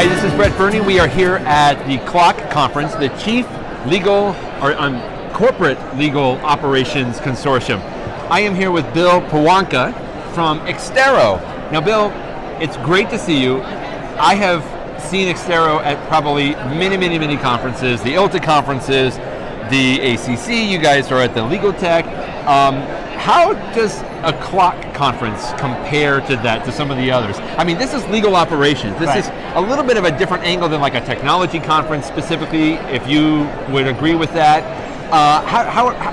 Hi, this is Burney. We are here at the CLOC conference, the Chief Legal or Corporate Legal Operations Consortium. I am here with Bill Piwonka from Exterro. Now, Bill, it's great to see you. I have seen Exterro at probably many conferences, the ILTA conferences, the ACC. You guys are at the Legal Tech. How does a CLOC conference compare to that, to some of the others? I mean, this is legal operations. This is a little bit of a different angle than like a technology conference specifically, if you would agree with that.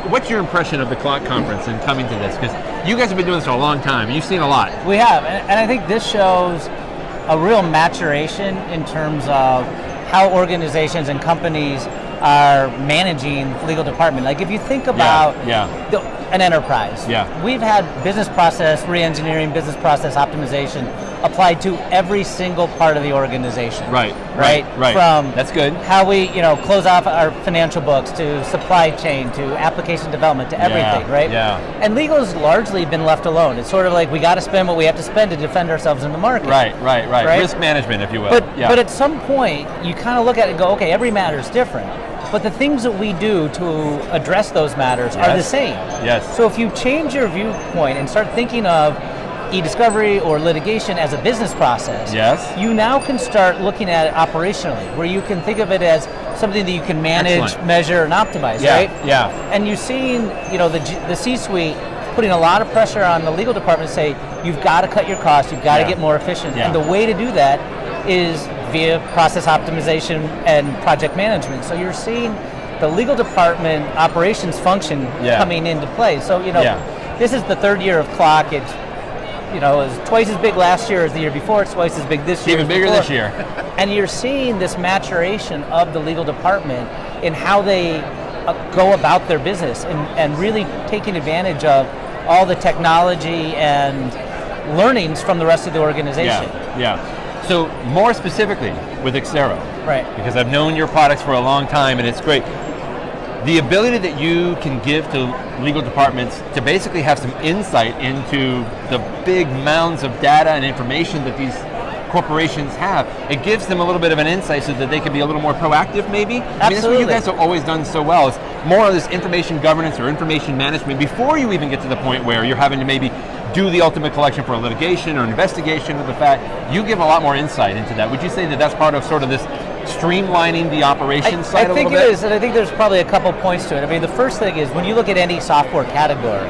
What's your impression of the CLOC conference and coming to this? Because you guys have been doing this for a long time. You've seen a lot. We have, and I think this shows a real maturation in terms of how organizations and companies are managing legal department. Like if you think about an enterprise, we've had business process re-engineering, business process optimization applied to every single part of the organization. Right. From that's good. How we close off our financial books to supply chain to application development to everything, right? And legal's largely been left alone. It's sort of like we got to spend what we have to spend to defend ourselves in the market. Right. Risk management, if you will. But at some point, you kind of look at it and go, okay, every matter is different. But the things that we do to address those matters are the same. So if you change your viewpoint and start thinking of eDiscovery or litigation as a business process, you now can start looking at it operationally, where you can think of it as something that you can manage, measure, and optimize, right? And you've seen, the C-suite putting a lot of pressure on the legal department to say, you've got to cut your costs, you've got to get more efficient. And the way to do that is via process optimization and project management. So you're seeing the legal department operations function coming into play. So, this is the third year of CLOC. It's it was twice as big last year as the year before. It's twice as big this year. Even bigger this year. And you're seeing this maturation of the legal department in how they go about their business and really taking advantage of all the technology and learnings from the rest of the organization. So more specifically with Exterro, because I've known your products for a long time and it's great. The ability that you can give to legal departments to basically have some insight into the big mounds of data and information that these corporations have, it gives them a little bit of an insight so that they can be a little more proactive maybe. I mean, that's what you guys have always done so well, is more of this information governance or information management before you even get to the point where you're having to maybe do the ultimate collection for a litigation or investigation of the fact. You give a lot more insight into that. Would you say that that's part of sort of this streamlining the operations side a little bit? I think it is, and I think there's probably a couple points to it. I mean, the first thing is when you look at any software category,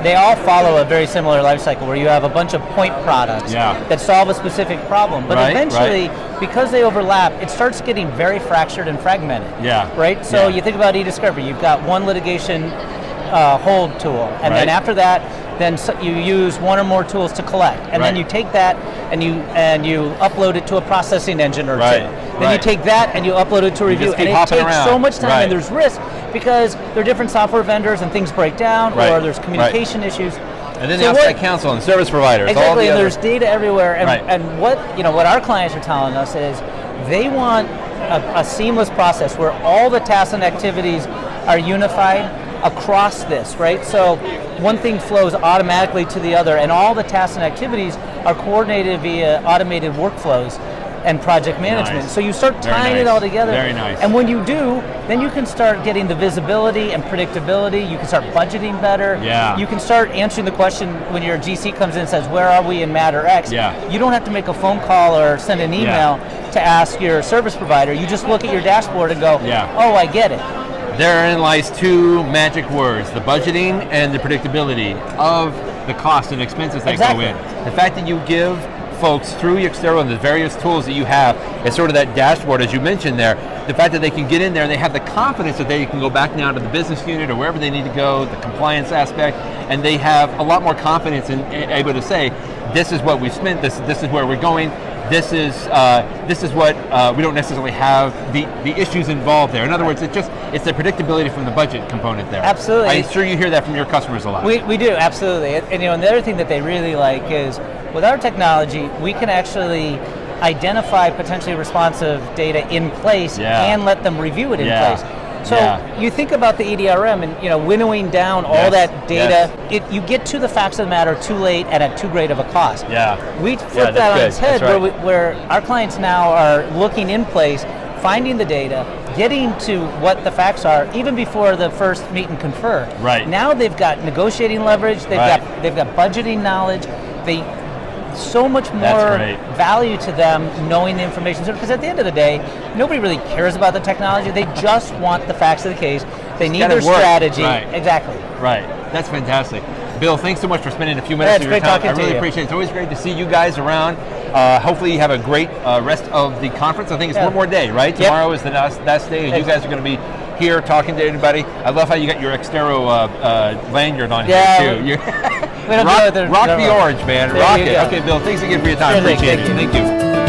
they all follow a very similar life cycle where you have a bunch of point products that solve a specific problem. But eventually, because they overlap, it starts getting very fractured and fragmented. So you think about eDiscovery, you've got one litigation hold tool, and then after that, then you use one or more tools to collect, and then you take that and you upload it to a processing engine or two. Then you take that and you upload it to a review, and it takes so much time, and there's risk because there are different software vendors and things break down, or there's communication issues. And then the outside counsel and service providers. Exactly, all the and there's data everywhere. And what our clients are telling us is they want a seamless process where all the tasks and activities are unified across this, So one thing flows automatically to the other, and all the tasks and activities are coordinated via automated workflows and project management. So you start tying it all together. Very nice. And when you do, then you can start getting the visibility and predictability. You can start budgeting better. You can start answering the question when your GC comes in and says, where are we in matter X? You don't have to make a phone call or send an email to ask your service provider. You just look at your dashboard and go, oh, I get it. Therein lies two magic words, the budgeting and the predictability of the costs and expenses that go in. The fact that you give folks through Exterro and the various tools that you have, it's sort of that dashboard, as you mentioned there, the fact that they can get in there and they have the confidence that they can go back now to the business unit or wherever they need to go, the compliance aspect, and they have a lot more confidence in able to say, this is what we've spent, this is where we're going, this is what we don't necessarily have the issues involved there. In other words, it's the predictability from the budget component there. Absolutely. I'm sure you hear that from your customers a lot. We do, absolutely. And the other thing that they really like is with our technology, we can actually identify potentially responsive data in place and let them review it in place. So you think about the EDRM and winnowing down all that data. You get to the facts of the matter too late and at too great of a cost. We flip that on its head, where our clients now are looking in place, finding the data, getting to what the facts are, even before the first meet and confer. Now they've got negotiating leverage. They've got budgeting knowledge. So much more value to them knowing the information, because at the end of the day, nobody really cares about the technology. They just want the facts of the case. They need their strategy. Exactly. That's fantastic. Bill, thanks so much for spending a few minutes of your time. I really appreciate it. It's always great to see you guys around. Hopefully you have a great rest of the conference. I think it's one more day, right? Tomorrow is the last day, and you guys are going to be here talking to everybody. I love how you got your Exterro lanyard on here too. Rock the orange, man. Rock it. Okay, Bill, thanks again for your time. Appreciate it. Thank you.